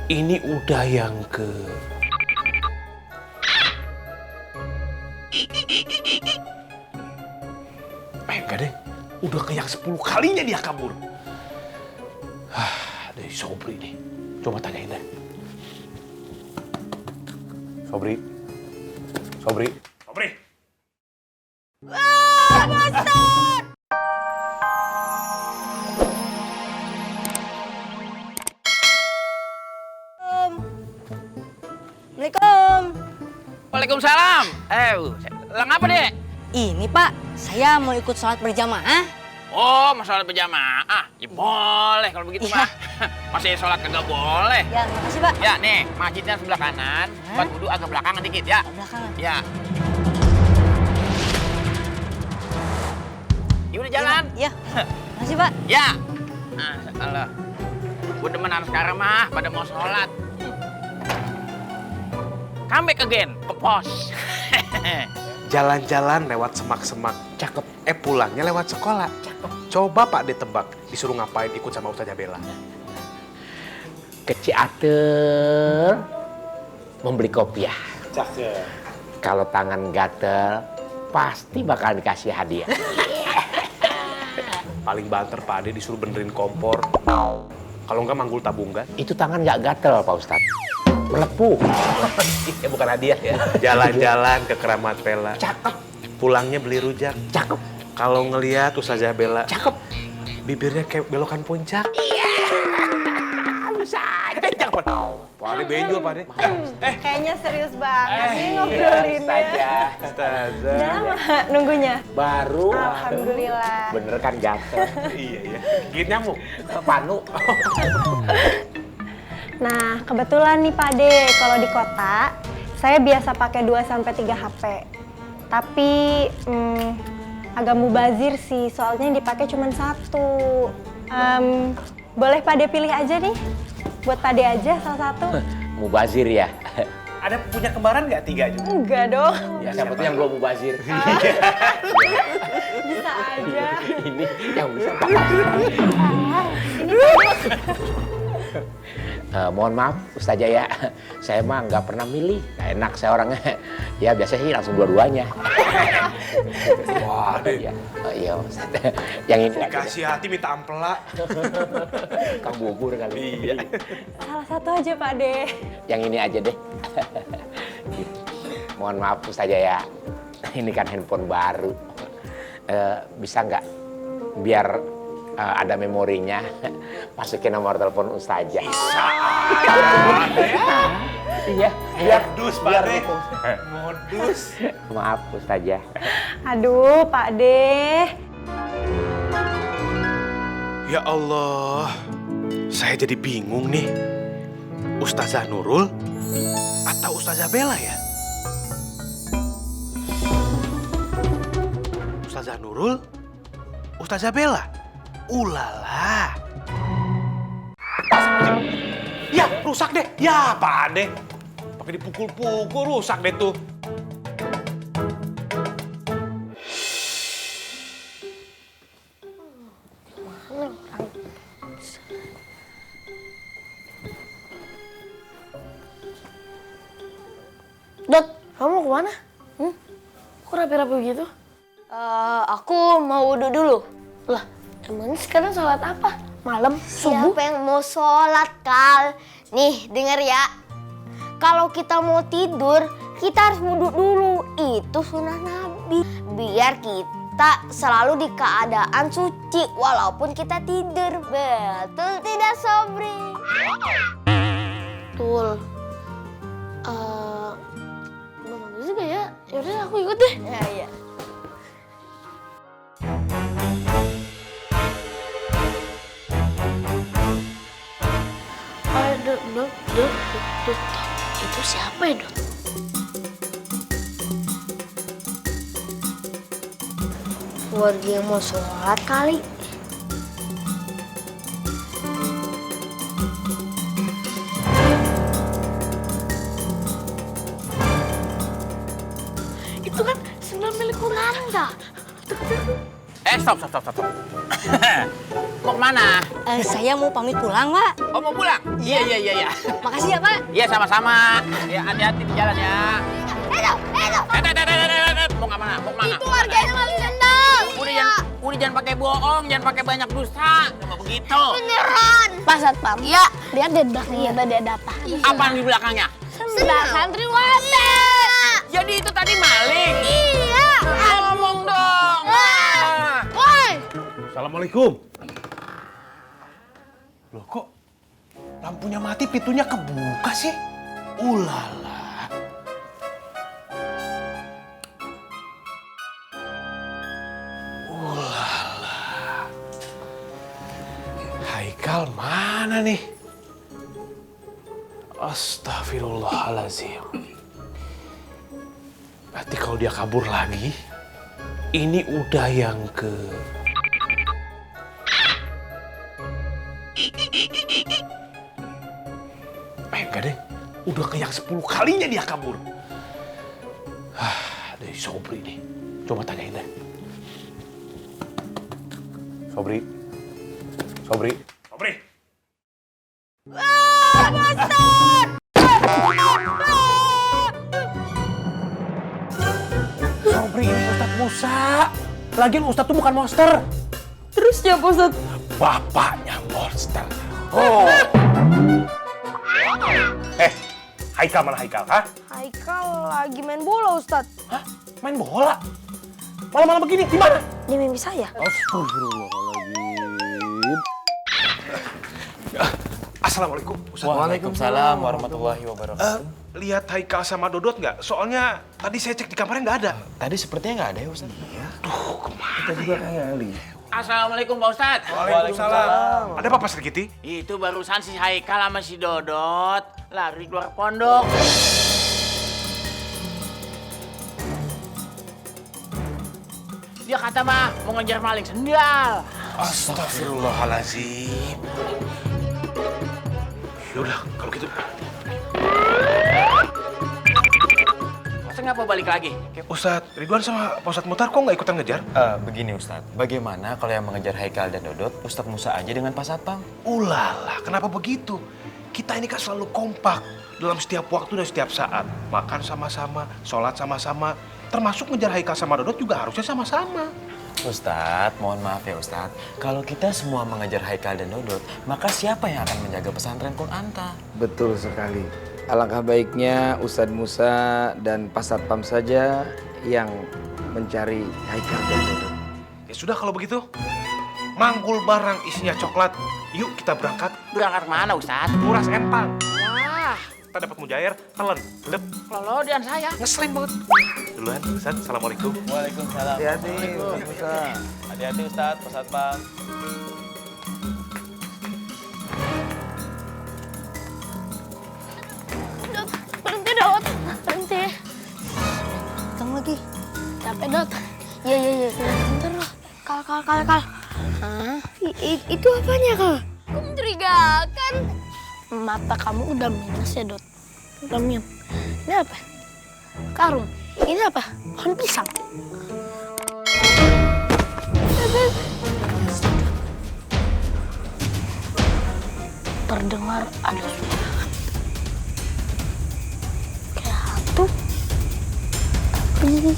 Ini udah yang ke... enggak deh. Udah ke yang 10 kalinya dia kabur. Dari Sobri nih. Coba tanyain deh. Sobri. Sobri. Sobri. Assalamualaikum. Waalaikumsalam. Lang apa deh? Ini Pak, saya mau ikut sholat berjamaah. Oh, masalah berjamaah. Ya boleh kalau begitu Iya. mah. Masih sholat kagak boleh. Ya, makasih Pak. Ya nih, masjidnya sebelah kanan. Buat wudhu agak belakangan dikit ya. Belakangan. Ya. Ya udah jalan. Ya, makasih Pak. Ya. Nah, Allah. Gue demenan sekarang mah pada mau sholat. Come back again ke pos. Jalan-jalan lewat semak-semak. Cakep. Pulangnya lewat sekolah. Cakep. Coba Pak ditebak. Disuruh ngapain ikut sama Ustazah Bella? Ke Ciater membeli kopiah. Cakep. Kalau tangan gatel pasti bakal dikasih hadiah. Paling banter Pak Ade disuruh benerin kompor. Kalau enggak manggul tabungkan. Itu tangan nggak gatel Pak Ustadz, melepuh. Ya bukan hadiah ya. Jalan-jalan ke Keramat Bella. Cakep, Pulangnya beli rujak. cakep, Kalau ngelihat Ustazah Bella, cakep. bibirnya kayak belokan puncak. Bisa aja cakep. Pak Ade benjol Pak Ade. Kayaknya serius banget nih ngobrolinnya. Ustazah. Udah lama nunggunya? Baru. Alhamdulillah. Bener kan gatel. Iya ya. Gigit nyamuk. Panu. Nah, kebetulan nih Pak De, kalau di kota, saya biasa pakai 2-3 HP. Tapi agak mubazir sih, soalnya yang dipakai cuma 1. Boleh Pak De pilih aja nih? Buat Pak De aja salah satu? Mubazir ya. Ada punya kembaran nggak 3 juga? Enggak dong, Ya siapa tuh yang belum mubazir. bisa aja. Ini yang bisa. Mohon maaf Ustazah ya, saya mah nggak pernah milih, nggak enak saya orangnya. Ya biasanya sih langsung dua-duanya. Wah, Ade. Iya, iya Ustaz. Yang ini aja deh. Kasih hati minta ampela. Kang bubur kali. Iya. Salah satu aja Pak De. Yang ini aja deh. Mohon maaf Ustazah ya, ini kan handphone baru. Bisa nggak biar ada memorinya, masukin nomor telepon Ustazah. Iya, biar Modus Pak Ade. Modus. maaf Ustazah. Aduh Pak De. Ya Allah, saya jadi bingung nih. Ustazah Nurul atau Ustazah Bella ya? Ustazah Nurul, Ustazah Bella. Ulala. Ya, rusak deh. Ya, Pak Ade. Pakai dipukul-pukul, rusak deh tuh. Dot, kamu mau kemana? Kok rapi-rapi begitu? Aku mau wudhu dulu. Lah, emangnya sekarang sholat apa? Malam? Subuh? Siapa yang mau sholat, Kal? Nih, denger ya. Kalau kita mau tidur, kita harus wudhu dulu. Itu sunnah Nabi. Biar kita selalu di keadaan suci, walaupun kita tidur. Betul tidak, Sobri? Betul. Bagus juga ya. Yaudah, aku ikut deh. Ya, iya. Dot. Itu siapa ya, Dot? Warga yang mau sholat kali. Itu kan sendal milik Kunanda. Stop. Mau kemana? Saya mau pamit pulang, Pak. Oh, mau pulang? Iya. Makasih ya, Pak. Iya, sama-sama. Ya, hati-hati di jalan ya. Mau kemana? Itu harganya Mang Jendal. Udah jangan pakai bohong, jangan pakai banyak dusta. Cuma begitu. Beneran. Pak Satpam. Iya. Lihat deh belakangnya tadi ada apa? Apaan di belakangnya? Santriwati. Jadi itu tadi maling. Iya. Ngomong dong. Woi. Assalamualaikum. Loh kok lampunya mati, pintunya kebuka sih? Ulala. Haikal mana nih? Astagfirullahaladzim. Berarti kalau dia kabur lagi, ini udah yang ke... enggak deh, udah ke yang 10 kalinya dia kabur. Dari Sobri nih, coba tanyain deh. Sobri. Sobri. Sobri, ini Ustadz Musa. Lagian Ustadz tuh bukan monster. Terus siapa Ustaz? Bapaknya monster. Oh. Haikal mana Haikal, hah? Haikal lagi main bola Ustaz. Hah? Main bola? Malam-malam begini, di mana? Di mimpi saya. Astagfirullahaladzim. Assalamualaikum. Waalaikumsalam warahmatullahi wabarakatuh. Lihat Haikal sama Dodot nggak? Soalnya tadi saya cek di kamarnya nggak ada. Tadi sepertinya nggak ada ya Ustaz? Iya. Tuh, kemana? Kita juga kayak lihat. Assalamualaikum Pak Ustadz. Waalaikumsalam. Ada apa Pak Sri Kiti? Itu barusan si Haikal sama si Dodot lari keluar pondok. Dia kata mah mau ngejar maling sendal. Astagfirullahaladzim. Yaudah, kalau gitu. Masa ngapa balik lagi? Ustadz Ridwan sama Pak Ustadz Mutar kok nggak ikutan ngejar? Begini Ustadz, bagaimana kalau yang mengejar Haikal dan Dodot Ustadz Musa aja dengan Pak Satpam? Ulala, kenapa begitu? Kita ini kan selalu kompak dalam setiap waktu dan setiap saat. Makan sama-sama, sholat sama-sama. Termasuk ngejar Haikal sama Dodot juga harusnya sama-sama. Ustadz, mohon maaf ya Ustadz. Kalau kita semua mengejar Haikal dan Dodot, maka siapa yang akan menjaga pesantren Kunanta? Betul sekali. Alangkah baiknya Ustadz Musa dan Pak Satpam saja yang mencari Haikal dan Dodot. Ya sudah kalau begitu. Manggul barang isinya coklat. Yuk kita berangkat. Berangkat mana Ustadz? Kuras empang. Wah, Kita dapat mujair, telan, lep, kelolodan saya. ngeselin banget. Duluan, Ustadz. Assalamualaikum. Waalaikumsalam. Hati-hati, Ustadz Musa. Hati-hati Ustadz, Pak Satpam. Berhenti Dot. Berhenti. Datang lagi. Capek Dot. Iya. Bentar loh. Kal. Hah? Itu apanya Kal? Kok mencurigakan? Mata kamu udah minus ya Dot. Udah minus. Ini apa? Karung. Ini apa? Pohon pisang. Terdengar ada suara kayak hantu. Tapi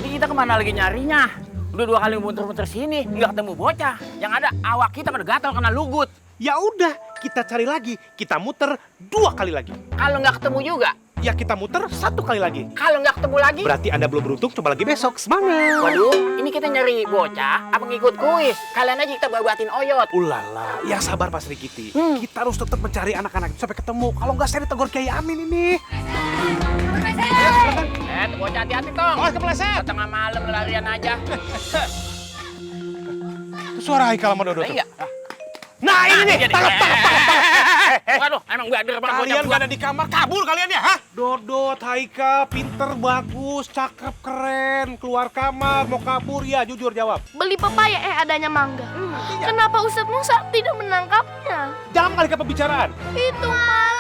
Ini kita kemana lagi nyarinya? Udah 2 kali muter-muter sini, nggak ketemu bocah. Yang ada awak kita pada gatal kena lugut. Ya udah, kita cari lagi. Kita muter 2 kali lagi. Kalau nggak ketemu juga, Ya kita muter 1 kali lagi. kalau nggak ketemu lagi. Berarti Anda belum beruntung, coba lagi besok. Semangat. Waduh, ini kita nyari bocah apa ngikut kuis? Kalian aja kita buatin oyot. Ulala, ya sabar Pak Sri Kiti. Kita harus tetap mencari anak-anak itu sampai ketemu. Kalau nggak saya ditegur Kiai Amin ini. Bocah hati-hati tong. Oh, kepleset. Tengah malam larian aja. Itu suara Haikal sama Dodot. Iya. Nah ini nih, tangkap. Waduh, emang bader banget bocah Kalian gua. gak ada di kamar, kabur kalian ya, hah? Dodot, Haika, pinter, bagus, cakep, keren. Keluar kamar, mau kabur ya, jujur jawab. Beli pepaya adanya mangga. Kenapa Ustadz Musa tidak menangkapnya? Jangan mengalihkan pembicaraan. Itu mas